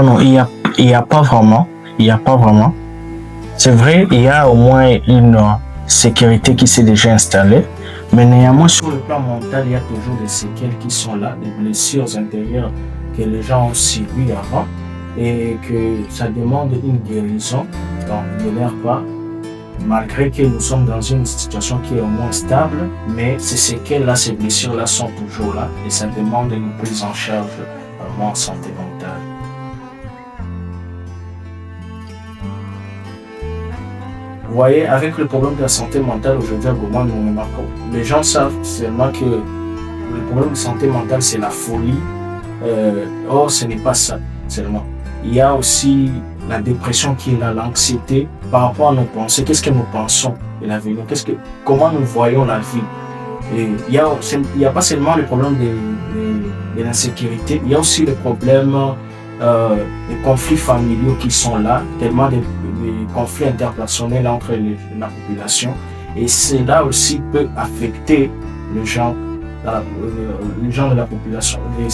Non, il y a pas vraiment. Il y a pas vraiment. C'est vrai, il y a au moins une sécurité qui s'est déjà installée. Mais néanmoins, sur le plan mental, il y a toujours des séquelles qui sont là, des blessures intérieures que les gens ont subies avant et que ça demande une guérison. Donc, ne l'air pas, malgré que nous sommes dans une situation qui est au moins stable, mais ces séquelles-là, ces blessures-là sont toujours là et ça demande une prise en charge vraiment en santé mentale. Vous voyez, avec le problème de la santé mentale aujourd'hui à Goma, nous remarquons, les gens savent seulement que le problème de santé mentale, c'est la folie. Or, ce n'est pas ça seulement. Il y a aussi la dépression qui est là, l'anxiété par rapport à nos pensées. Qu'est-ce que nous pensons de l'avenir? Comment nous voyons la vie? Et il y a pas seulement le problème de l'insécurité, il y a aussi le problème des conflits familiaux qui sont là, tellement des conflits interpersonnels entre la population. Et cela aussi peut affecter les gens de la population de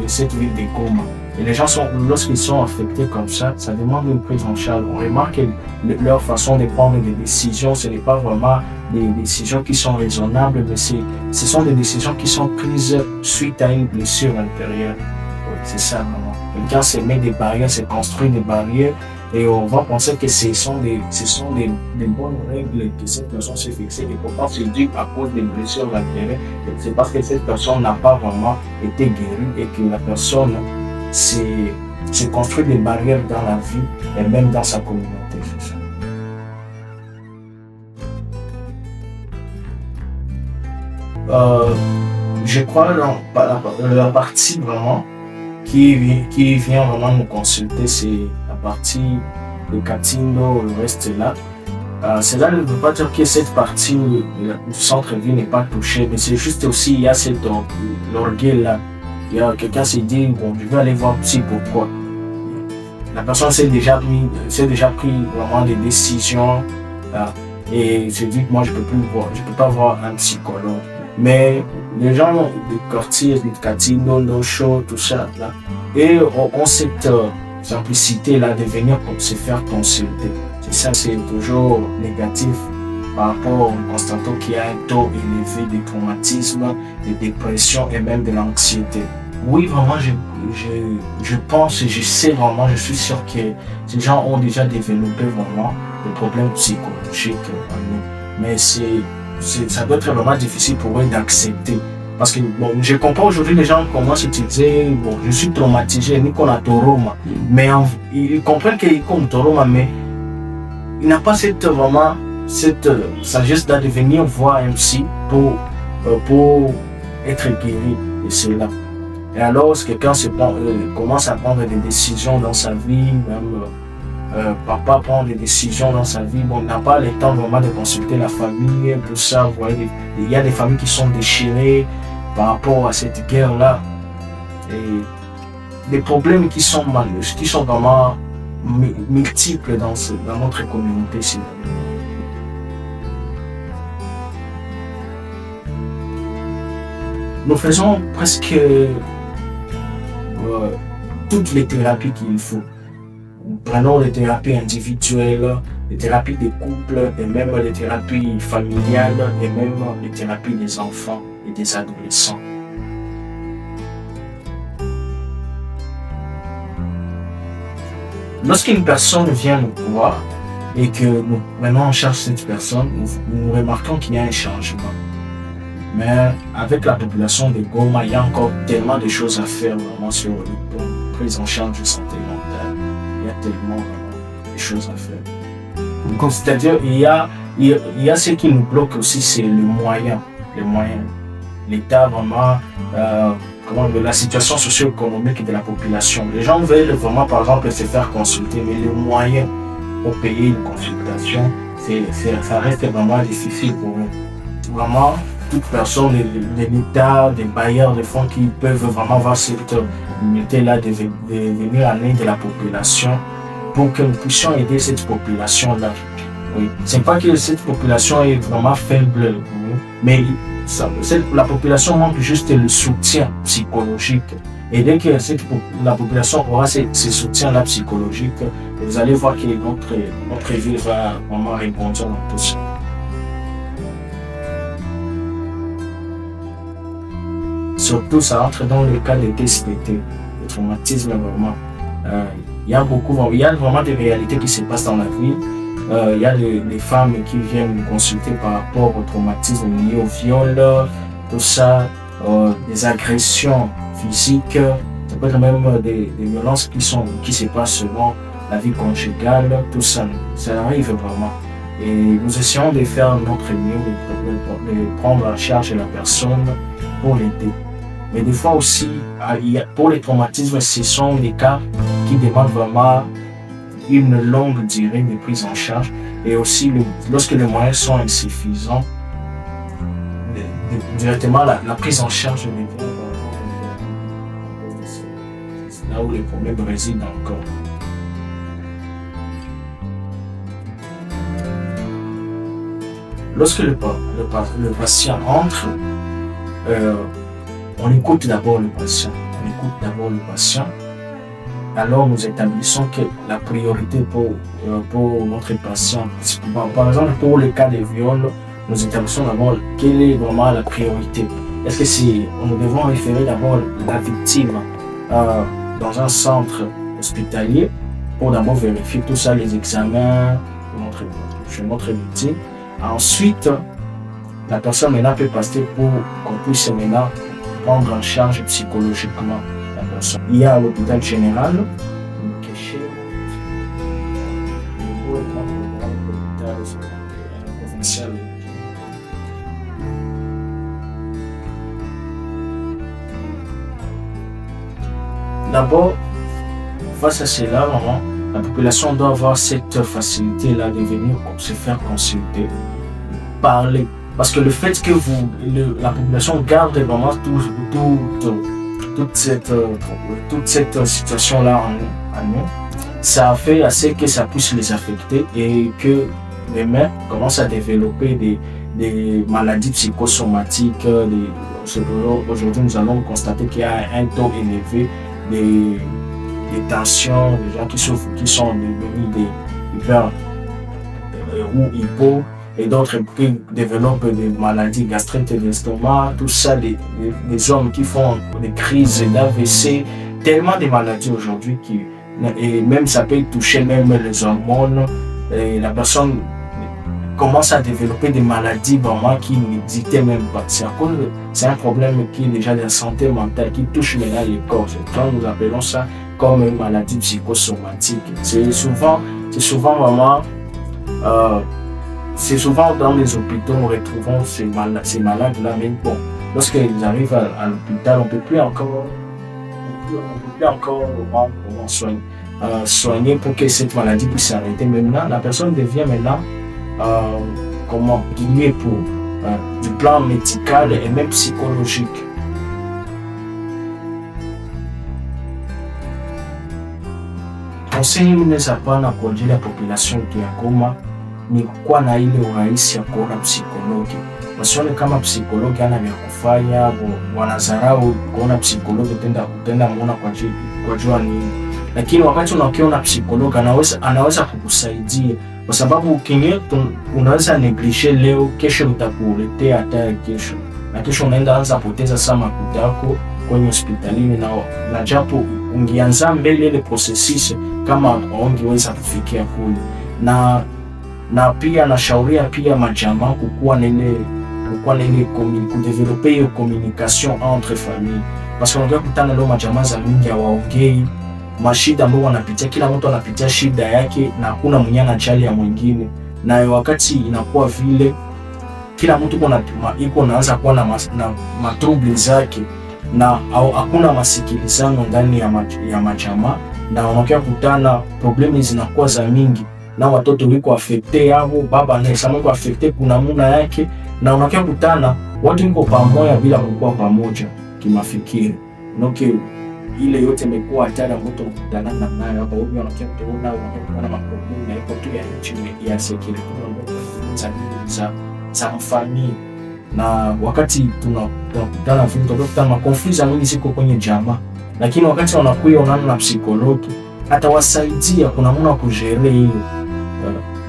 cette ville de Goma. Et les gens lorsqu'ils sont affectés comme ça demande une prise en charge. On remarque que leur façon de prendre des décisions, ce n'est pas vraiment des décisions qui sont raisonnables, mais ce sont des décisions qui sont prises suite à une blessure intérieure. Oui, c'est ça vraiment. Quelqu'un se met des barrières, se construit des barrières, et on va penser que ce sont des bonnes règles que cette personne s'est fixée. Et pourtant, c'est dû à cause des blessures intérieures. C'est parce que cette personne n'a pas vraiment été guérie et que la personne se construit des barrières dans la vie et même dans sa communauté. C'est ça. Je crois la partie vraiment qui vient vraiment nous consulter, c'est la partie de Katindo, le reste là. Cela ne veut pas dire que cette partie du centre-ville n'est pas touchée, mais c'est juste aussi, il y a cet orgueil là. Il y a quelqu'un qui s'est dit, bon, je vais aller voir psy, pourquoi. La personne s'est déjà pris vraiment des décisions et se dit que moi je peux pas voir un psychologue. Mais les gens de quartier, de Katindo, Nosho, tout ça, là, et ont cette simplicité là de venir pour se faire consulter. C'est ça, c'est toujours négatif par rapport au constatant qu'il y a un taux élevé de traumatisme, de dépression et même de l'anxiété. Oui, vraiment, je pense et je sais vraiment, je suis sûr que ces gens ont déjà développé vraiment des problèmes psychologiques en eux. Mais ça doit être vraiment difficile pour eux d'accepter. Parce que bon, je comprends aujourd'hui les gens commencent à utiliser, bon, je suis traumatisé, Nicolas Toroma. Mais ils comprennent qu'il est comme Toroma, mais il n'a pas cette sagesse de venir voir un psy pour être guéri de cela. Et alors, si quelqu'un commence à prendre des décisions dans sa vie, même papa prend des décisions dans sa vie, bon, il n'a pas le temps vraiment de consulter la famille, tout ça. Vous voyez, il y a des familles qui sont déchirées par rapport à cette guerre-là. Et des problèmes qui sont vraiment multiples dans notre communauté. Nous faisons presque toutes les thérapies qu'il faut. Nous prenons les thérapies individuelles, les thérapies des couples, et même les thérapies familiales, et même les thérapies des enfants et des adolescents. Lorsqu'une personne vient nous voir et que nous prenons en charge cette personne, nous remarquons qu'il y a un changement. Mais avec la population de Goma, il y a encore tellement de choses à faire vraiment sur la prise en charge de santé mentale. Il y a tellement de choses à faire. Donc, c'est-à-dire, il y a ce qui nous bloque aussi, c'est les moyens. L'État vraiment, la situation socio-économique de la population. Les gens veulent vraiment, par exemple, se faire consulter, mais les moyens pour payer une consultation, ça reste vraiment difficile pour eux. Vraiment, toute personne, l'État, des bailleurs de fonds qui peuvent vraiment avoir cette unité-là de venir en aide de la population pour que nous puissions aider cette population-là. Oui. C'est pas que cette population est vraiment faible, mais la population manque juste le soutien psychologique Et dès que la population aura ce soutien-là psychologique, vous allez voir que notre ville va vraiment rebondir dans tout ça. Surtout, ça entre dans le cas des TSPT, le traumatisme vraiment. Il y a vraiment des réalités qui se passent dans la vie. Il y a des femmes qui viennent nous consulter par rapport au traumatisme lié au viol, tout ça, des agressions physiques, ça peut être même des violences qui se passent selon la vie conjugale, tout ça, ça arrive vraiment. Et nous essayons de faire notre mieux, de prendre en charge la personne pour l'aider. Mais des fois aussi, pour les traumatismes, ce sont des cas qui demandent vraiment une longue durée de prise en charge. Et aussi, lorsque les moyens sont insuffisants, directement la prise en charge devient là où les problèmes résident encore. Lorsque le patient entre, on écoute d'abord le patient. Alors nous établissons que la priorité pour notre patient, par exemple pour le cas des viols, nous établissons d'abord quelle est vraiment la priorité. Est-ce que nous devons référer d'abord la victime dans un centre hospitalier pour d'abord vérifier tout ça, les examens chez notre victime. Ensuite, la personne maintenant peut passer pour qu'on puisse maintenant prendre en charge psychologiquement la personne. Il y a l'hôpital général, l'hôpital provincial. D'abord, face à cela, la population doit avoir cette facilité-là de venir se faire consulter, parler. Parce que le fait que la population garde vraiment toute cette situation-là en nous, ça fait assez que ça puisse les affecter et que les mères commencent à développer des maladies psychosomatiques. Aujourd'hui, nous allons constater qu'il y a un taux élevé des tensions, des gens qui sont devenus des hypo, et d'autres qui développent des maladies gastriques de l'estomac, tout ça, des hommes qui font des crises d'AVC, tellement de maladies aujourd'hui et même ça peut toucher même les hormones, et la personne commence à développer des maladies vraiment qui n'existaient même pas. C'est un problème qui est déjà de la santé mentale, qui touche maintenant le corps. Nous appelons ça comme une maladie psychosomatique. C'est souvent vraiment c'est souvent dans les hôpitaux nous retrouvons ces malades-là, mais bon, lorsqu'ils arrivent à l'hôpital, on ne peut plus encore soigner pour que cette maladie puisse s'arrêter. Maintenant, la personne devient maintenant guidée pour du plan médical et même psychologique. Conseil mnaweza pana kwa ajili ya population yetu ya Goma ni kuwa na ile urahisi ya kuona psikologi. Wasione kama psikologi hana vya kufanya, wanadharau kuona psikologi, tenda muona kwa jua nini. Lakini wakati unakiona psikologi anaweza kukusaidia, kwa sababu ukinywetu unaweza neglige leo, kesho utakuletea hata kesho. Na kesho unaenda anza poteza sana makuta yako kwenye hospitalini na japo ungeanza mbele ile processus kama ungeweza kufikia kule. Na pia nashauria pia majamaa kukuwa na ile kudeveloper hiyo communication entre famille, parce que kutana leo majamaa za mingi hawaongei mashida ambayo wanapitia, kila mtu anapitia shida yake na hakuna mwenye anajali ya mwingine, na wakati inakuwa vile kila mtu anaanza kuwa na matrouble zake na hakuna masikilizano ndani ya majamaa, na wanakia kutana problemi zinakuwa za mingi, na watoto wiko affecte yao, baba naye sama wiko affecte kuna muna yake, na unakia kutana watu wiko pamoja bila kuwa pamoja kimafikiri. Unoke ile yote imekuwa hatari mtu kukutana nayo hapo, hiyo unakia kutana maproblemu na iko tu ya nchi ya security za mfani. Na wakati tunakutana vitu tunakutana makonflikt mingi ziko kwenye jamaa, lakini wakati wanakuja unaona na psikologi atawasaidia kuna namna kujere hiyo.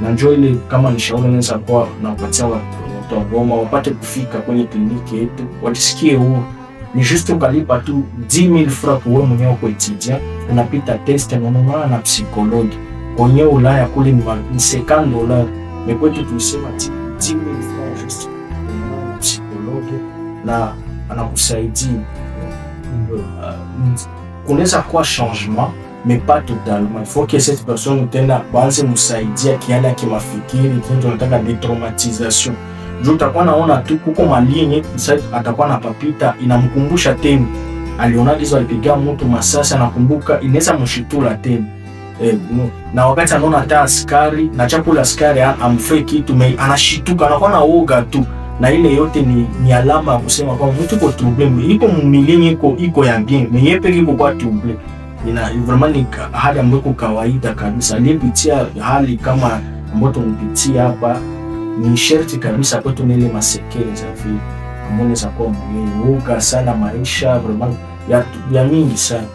Na njoo ile kama ni shauri naweza kwa napatia watu wa Goma wapate kufika kwenye kliniki yetu wajisikie huru. Ni juste ukalipa tu 10,000 francs kwa wewe mwenyewe kwa etudiant, unapita test na unaona na psikologi. Kwenye Ulaya kule ni $50, mais kwetu tulisema 10,000 francs juste na psikologi na anakusaidia. Kunaweza kuwa changement mais pas totalement. Il faut que cette personne tena banze msaidia kiana kimafikiri kintu nataka detraumatisation. Juu utakuwa naona tu kuko malinye sasa atakuwa napapita inamkumbusha tena. Aliona hizo alipiga mtu masasa nakumbuka inaweza mshitula tena. Na wakati anaona hata askari na chakula askari amfake kitu anashituka anakuwa na woga tu. Na ile yote ni alama ya kusema kwa mtu iko trouble, iko mumilinyi iko ya bien, mais yeye peke iko kwa trouble. Ina vraiment ni hali ambayo kawaida kabisa. Alipitia hali kama ambayo tumepitia hapa ni sherti kabisa kwetu nile masekele za vile. Mbona za kwa mwenye woga sana maisha vraiment ya mingi sana.